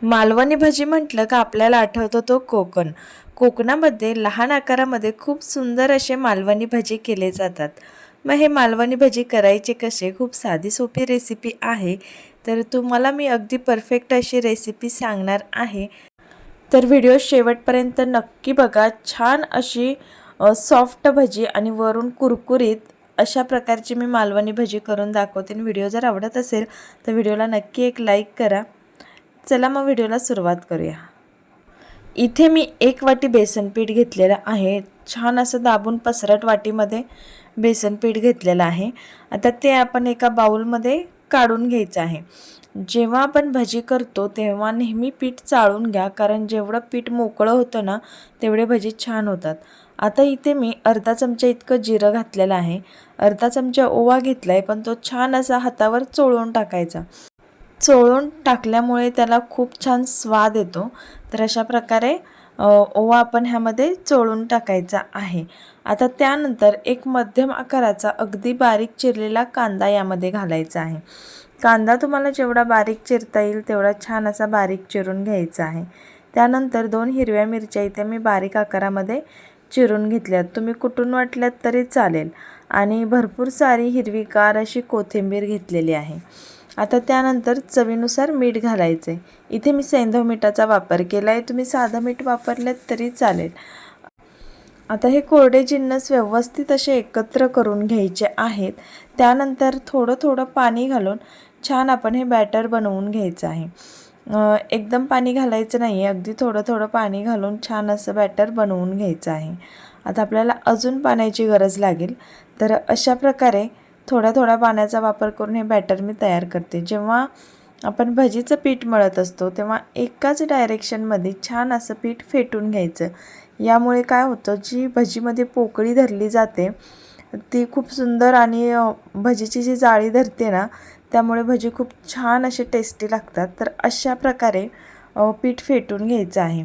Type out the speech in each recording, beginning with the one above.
मालवणी भजी म्हटलं का आपल्याला आठवतो तो कोकण. कोकणामध्ये लहान आकारामध्ये खूप सुंदर असे मालवणी भजी केले जातात. मग हे मालवणी भजी करायचे कसे? खूप साधी सोपी रेसिपी आहे. तर तुम्हाला मी अगदी परफेक्ट अशी रेसिपी सांगणार आहे. तर व्हिडिओ शेवटपर्यंत नक्की बघा. छान अशी सॉफ्ट भजी आणि वरून कुरकुरीत अशा प्रकारची मी मालवणी भजी करून दाखवते. व्हिडिओ जर आवडत असेल तर व्हिडिओला नक्की एक लाईक करा. चला मग व्हिडिओला सुरुवात करूया. इथे मी 1 वाटी बेसन पीठ घेतलेलं आहे. छान असं दाबून पसरट वाटीमध्ये बेसन पीठ घेतलेलं आहे. आता ते आपण एका बाउलमध्ये काढून घ्यायचं आहे. जेव्हा आपण भजी करतो तेव्हा नेहमी पीठ चाळून घ्या, कारण जेवढं पीठ मोकळं होतं ना तेवढे भजी छान होतात. आता इथे मी अर्धा चमचा इतकं जिरं घातलेलं आहे. अर्धा चमचा ओवा घेतला आहे, पण तो छान असा हातावर चोळून टाकायचा. चोळून टाकल्यामुळे त्याला खूप छान स्वाद येतो. तर अशा प्रकारे ओवा आपण ह्यामध्ये चोळून टाकायचा आहे. आता त्यानंतर एक मध्यम आकाराचा अगदी बारीक चिरलेला कांदा यामध्ये घालायचा आहे. कांदा तुम्हाला जेवढा बारीक चिरता येईल तेवढा छान असा बारीक चिरून घ्यायचा आहे. त्यानंतर 2 हिरव्या मिरच्या इथे मी बारीक आकारामध्ये चिरून घेतल्यात. तुम्ही कुटून वाटल्यात तरी चालेल. आणि भरपूर सारी हिरवीगार अशी कोथिंबीर घेतलेली आहे. आता त्यानंतर चवीनुसार मीठ घालायचे. इथे मी सैंधव मीठाचा वापर केला आहे. तुम्ही साधं मीठ वापरलेत तरी चालेल. आता हे कोरडे जिन्नस व्यवस्थित असे एकत्र करून घ्यायचे आहेत. त्यानंतर थोडं थोडं पाणी घालून छान आपण हे बॅटर बनवून घ्यायचं आहे. एकदम पाणी घालायचं नाही आहे, अगदी थोडं थोडं पाणी घालून छान असं बॅटर बनवून घ्यायचं आहे. आता आपल्याला अजून पाण्याची गरज लागेल. तर अशा प्रकारे थोड्या थोड्या पाण्याचा वापर करून हे बॅटर मी तयार करते. जेव्हा आपण भजीचं पीठ मळत असतो तेव्हा एकाच डायरेक्शनमध्ये छान असं पीठ फेटून घ्यायचं. यामुळे काय होतं, जी भजीमध्ये पोकळी धरली जाते ती खूप सुंदर आणि भजीची जी जाळी धरते ना त्यामुळे भजी खूप छान असे टेस्टी लागतात. तर अशा प्रकारे पीठ फेटून घ्यायचं आहे.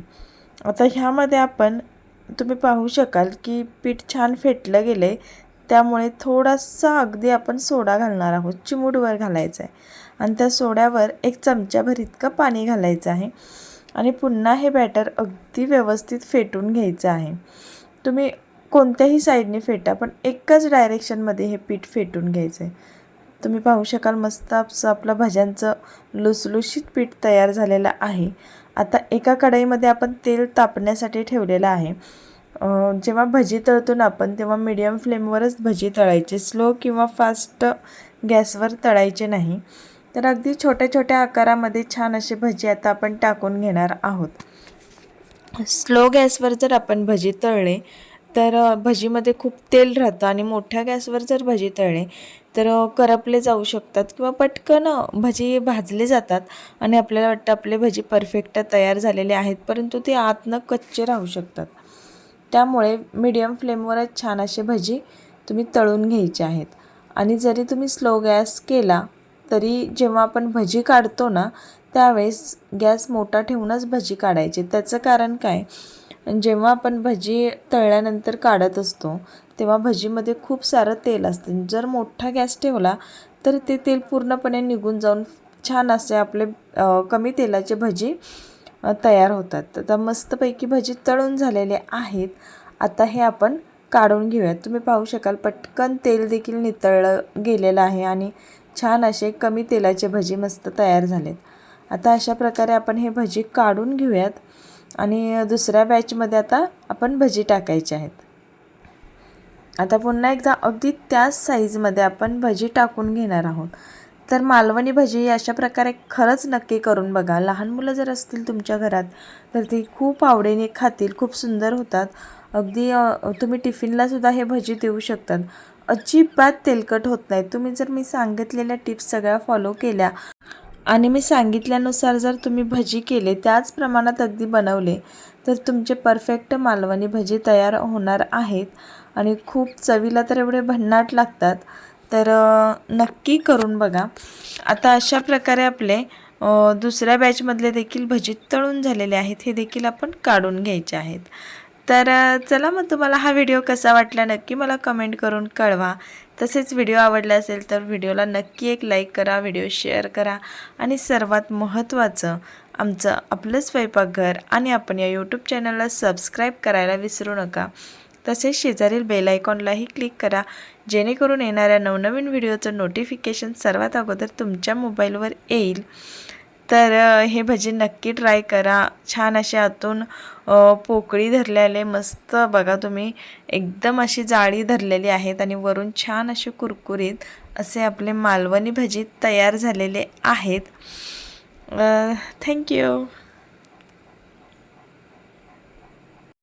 आता ह्यामध्ये आपण तुम्ही पाहू शकाल की पीठ छान फेटलं गेलं आहे. त्यामुळे थोडासा अगदी आपण सोडा घालणार आहोत. चिमूटभर घालायचा आहे आणि त्या सोड्यावर 1 चमचाभर इतकं पाणी घालायचं आहे आणि पुन्हा हे बॅटर अगदी व्यवस्थित फेटून घ्यायचं आहे. तुम्ही कोणत्याही साईडने फेटा, पण एकाच डायरेक्शनमध्ये हे पीठ फेटून घ्यायचं आहे. तुम्ही पाहू शकाल मस्त आपलं भज्यांचं लुसलुशीत पीठ तयार झालेलं आहे. आता एका कढईमध्ये आपण तेल तापण्यासाठी ठेवलेलं आहे. जेव्हा भजी तळतो ना आपण तेव्हा मीडियम फ्लेमवरच भजी तळायची, स्लो किंवा फास्ट गॅसवर तळायचे नाही. तर अगदी छोट्या छोट्या आकारामध्ये छान असे भजी आता आपण टाकून घेणार आहोत. स्लो गॅसवर जर आपण भजी तळले तर भजीमध्ये खूप तेल राहतं आणि मोठ्या गॅसवर जर भजी तळले तर करपले जाऊ शकतात किंवा पटकन भजी भाजले जातात आणि आपल्याला वाटतं आपले भजी परफेक्ट तयार झालेले आहेत, परंतु ते आतनं कच्चे राहू शकतात. त्यामुळे मीडियम फ्लेमवरच छान असे भजी तुम्ही तळून घ्यायचे आहेत. आणि जरी तुम्ही स्लो गॅस केला तरी जेव्हा आपण भजी काढतो ना त्यावेळेस गॅस मोठा ठेवूनच भजी काढायची. त्याचं कारण काय, जेव्हा आपण भजी तळल्यानंतर काढत असतो तेव्हा भजीमध्ये खूप सारं तेल असतं. जर मोठा गॅस ठेवला तर ते तेल पूर्णपणे निघून जाऊन छान असे आपले कमी तेलाचे भजी तयार होतात. आता मस्तपैकी भजी तळून झालेले आहेत. आता हे आपण काढून घेऊयात. तुम्ही पाहू शकाल पटकन तेल देखील नितळलं गेलेलं आहे आणि छान असे कमी तेलाचे भजी मस्त तयार झालेत. आता अशा प्रकारे आपण हे भजी काढून घेऊयात आणि दुसऱ्या बॅचमध्ये आता आपण भजी टाकायचे आहेत. आता पुन्हा एकदा अगदी त्याच साईजमध्ये आपण भजी टाकून घेणार आहोत. तर मालवणी भजी अशा प्रकारे खरंच नक्की करून बघा. लहान मुलं जर असतील तुमच्या घरात तर ती खूप आवडीने खातील, खूप सुंदर होतात. अगदी तुम्ही टिफिनलासुद्धा हे भजी देऊ शकतात. अजिबात तेलकट होत नाही. तुम्ही जर मी सांगितलेल्या टिप्स सगळ्या फॉलो केल्या आणि मी सांगितल्यानुसार जर तुम्ही भजी केले, त्याच प्रमाणात अगदी बनवले तर तुमचे परफेक्ट मालवणी भजी तयार होणार आहेत आणि खूप चवीला तर एवढे भन्नाट लागतात. तर नक्की करून बघा. आता अशा प्रकारे आपले दुसऱ्या बॅचमधले देखील भजी तळून झालेले आहेत. हे देखील आपण काढून घ्यायचे आहेत. तर चला मग तुम्हाला हा व्हिडिओ कसा वाटला नक्की मला कमेंट करून कळवा. तसेच व्हिडिओ आवडला असेल तर व्हिडिओला नक्की एक लाईक करा, व्हिडिओ शेअर करा आणि सर्वात महत्त्वाचं आमचं आपलं स्वयंपाकघर आणि आपण या यूट्यूब चॅनलला सबस्क्राईब करायला विसरू नका. तसेच शेजारील बेल आयकॉनलाही क्लिक करा, जेणेकरून येणाऱ्या नवनवीन व्हिडिओचं नोटिफिकेशन सर्वात अगोदर तुमच्या मोबाईलवर येईल. तर हे भजी नक्की ट्राय करा. छान असे आतून पोकळी धरलेले मस्त बघा तुम्ही, एकदम अशी जाळी धरलेली आहेत आणि वरून छान असे कुरकुरीत असे आपले मालवणी भजी तयार झालेले आहेत. थँक्यू.